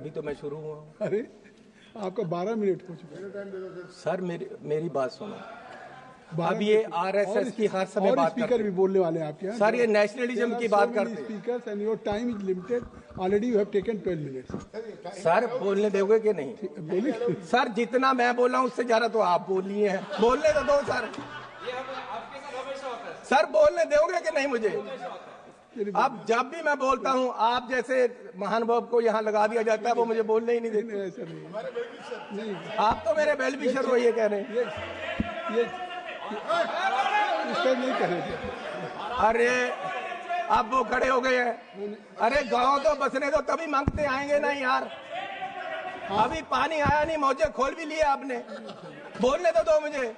अभी तो मैं शुरू हुआ हूँ। अरे आपका 12 मिनट हो चुका है सर। मेरी बात सुनो। अब ये आरएसएस की हर समय बात करते स्पीकर भी बोलने वाले हैं आपके यहाँ सर। ये नेशनलिज्म की बात करते हैं। Speakers and your time is limited, already you have taken 12 minutes. Sir बोलने दोगे कि नहीं? बोलिए सर। जितना मैं बोला हूँ उससे ज्यादा तो आप बोल लिए हैं। बोलने तो दो सर। सर बोलने दोगे कि नहीं मुझे? अब जब भी मैं बोलता हूँ आप जैसे महानुभाव को यहाँ लगा दिया जाता है, वो मुझे बोलने ही नहीं देते। ऐसा नहीं, आप तो मेरे वेल विशर हो ये कह रहे हैं। ये इसका नहीं करेंगे। अरे अब वो खड़े हो गए हैं। अरे गांव तो बसने दो, तभी मांगते आएंगे ना यार। अभी पानी आया नहीं, मौजे खोल भी लिए आपने। बोलने तो दो मुझे।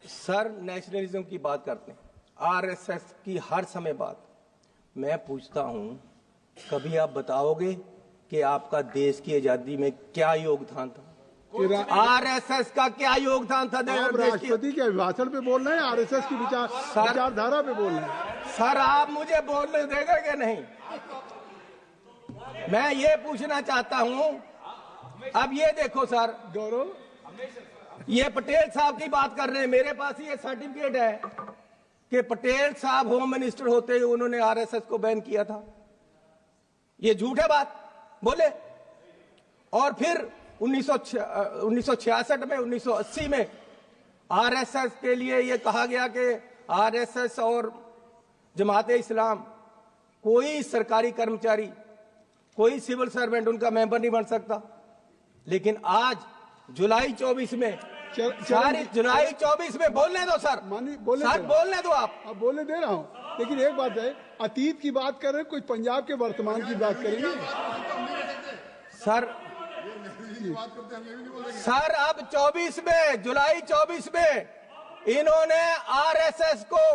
सर नेशनलिज्म की बात करते हैं, आरएसएस की हर समय बात। मैं पूछता हूं, कभी आप बताओगे कि आपका देश की आजादी में क्या योगदान था? आरएसएस का क्या योगदान था? आप राष्ट्रपति के अभिभाषण पे बोल रहे हैं, आरएसएस की विचारधारा पे बोल रहे हैं। सर आप मुझे बोलने देंगे कि नहीं? मैं ये पूछना चाहता हूं। अब ये देखो सर, गौरव, ये पटेल साहब की बात कर रहे हैं। मेरे पास ये सर्टिफिकेट है कि पटेल साहब होम मिनिस्टर होते ही उन्होंने आरएसएस को बैन किया था। ये झूठ है बात बोले। और फिर 1966 में 1980 में आरएसएस के लिए ये कहा गया कि आरएसएस और जमात इस्लाम कोई सरकारी कर्मचारी, कोई सिविल सर्वेंट उनका मेंबर नहीं बन सकता। लेकिन आज जुलाई 24 में जुलाई 24 में बोलने दो सर। सर बोलने दो आप। अब बोलने दे रहा हूँ, लेकिन एक बात है, अतीत की बात कर रहे हैं, कोई पंजाब के वर्तमान की बात करेंगे सर। सर अब 24 में, जुलाई 24 में इन्होंने आरएसएस को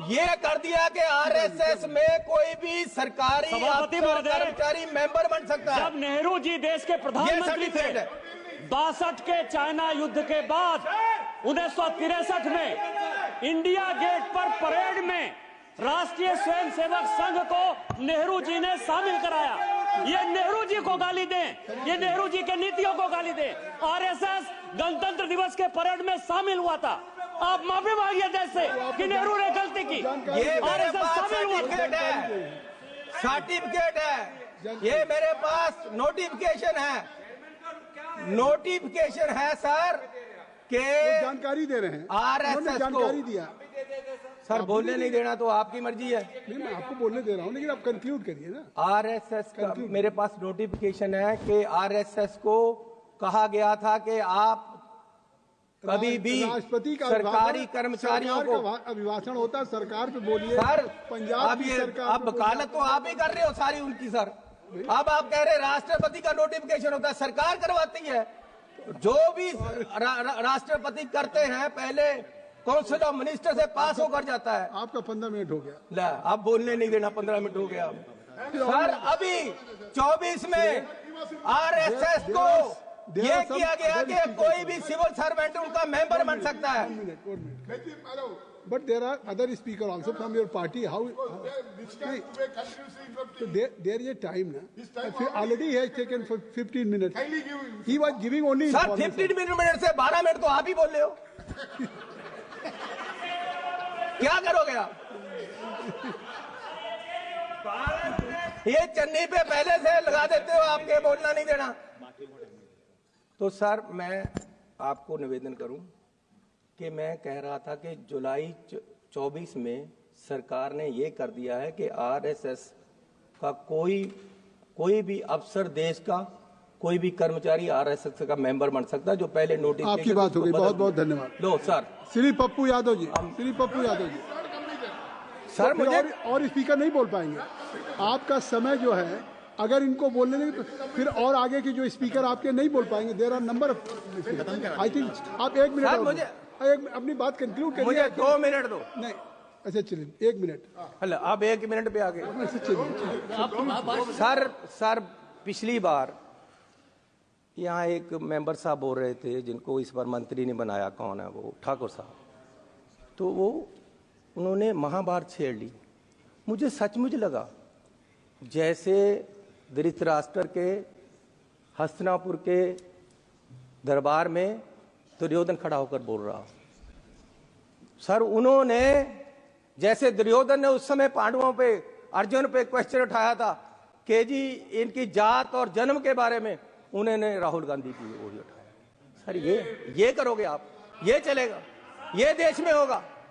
ये कर दिया कि आरएसएस में कोई भी सरकारी कर्मचारी मेंबर बन सकता है। जब नेहरू जी देश के प्रधानमंत्री थे, 62 के चाइना युद्ध के बाद 1963 में इंडिया गेट पर परेड में राष्ट्रीय स्वयंसेवक संघ को नेहरू जी ने शामिल कराया। ये नेहरू जी को गाली दें, ये नेहरू जी के नीतियों को गाली दें। आरएसएस गणतंत्र दिवस के परेड में शामिल हुआ था। आप माफी मांगिए देश से कि नेहरू ने गलती की। ये आरएसएस शामिल हुआ सर्टिफिकेट है। ये मेरे पास नोटिफिकेशन है सर के जानकारी दे रहे हैं। आरएसएस जानकारी दिया सर। बोलने नहीं देना तो आपकी मर्जी है। नहीं, मैं आपको बोलने दे रहा हूँ, लेकिन आप कंक्लूड करिए ना। आरएसएस का मेरे पास नोटिफिकेशन है कि आरएसएस को कहा गया था कि आप कभी भी राष्ट्रपति का सरकारी कर्मचारियों को अभिभाषण होता है, सरकार पे बोलिए सर। पंजाब अब की ये सरकार अब वकालत तो आप ही कर रहे हो सारी उनकी सर। अब आप कह रहे राष्ट्रपति का नोटिफिकेशन होता है, सरकार करवाती है। जो भी राष्ट्रपति करते हैं पहले काउंसिल ऑफ मिनिस्टर से पास होकर जाता है। आपका 15 मिनट हो गया। ला, अब बोलने नहीं देना। 15 मिनट हो गया सर। अभी 24 में आरएसएस को ये किया गया कि कोई भी सिविल सर्वेंट उनका मेंबर बन सकता है। But there are other speakers also from your party. How so there is a time na. Already he has taken for 15 minutes. He was giving only. Sir 15 minute से 12 minute तो आप ही बोल रहे हो। क्या करोगे आप? ये चन्नी पे पहले से लगा देते हो, आपके बोलना नहीं देना। तो सर मैं आपको निवेदन करूं कि मैं कह रहा था कि जुलाई 24 में सरकार ने ये कर दिया है कि आरएसएस का कोई भी अफसर, देश का कोई भी कर्मचारी आरएसएस का मेंबर बन सकता है। जो पहले नोटिस आपकी बात हो गई, बहुत बहुत धन्यवाद। लो सर। श्री पप्पू यादव जी, श्री पप्पू यादव जी सर तो मुझे और स्पीकर नहीं बोल पाएंगे। आपका समय जो है, अगर इनको बोलने नहीं तो फिर और आगे के जो स्पीकर आपके नहीं बोल पाएंगे। There are number I think आप 1 मिनट सर मुझे अपनी बात कंक्लूड करिए। मुझे 2 मिनट दो। नहीं अच्छा चलिए 1 मिनट। हेलो अब 1 मिनट पे आ गए। सर पिछली बार यहाँ एक मेंबर साहब बोल रहे थे जिनको इस बार मंत्री ने बनाया, कौन है वो, ठाकुर साहब। तो वो उन्होंने महाभारत छेड़ ली। मुझे सचमुच लगा जैसे धृतराष्ट्र के हस्तिनापुर के दरबार में दुर्योधन खड़ा होकर बोल रहा हो। सर, उन्होंने जैसे दुर्योधन ने उस समय पांडवों पे, अर्जुन पे क्वेश्चन उठाया था कि जी इनकी जात और जन्म के बारे में, उन्होंने राहुल गांधी की वही उठाया। सर, ये करोगे आप? ये चलेगा? ये देश में होगा?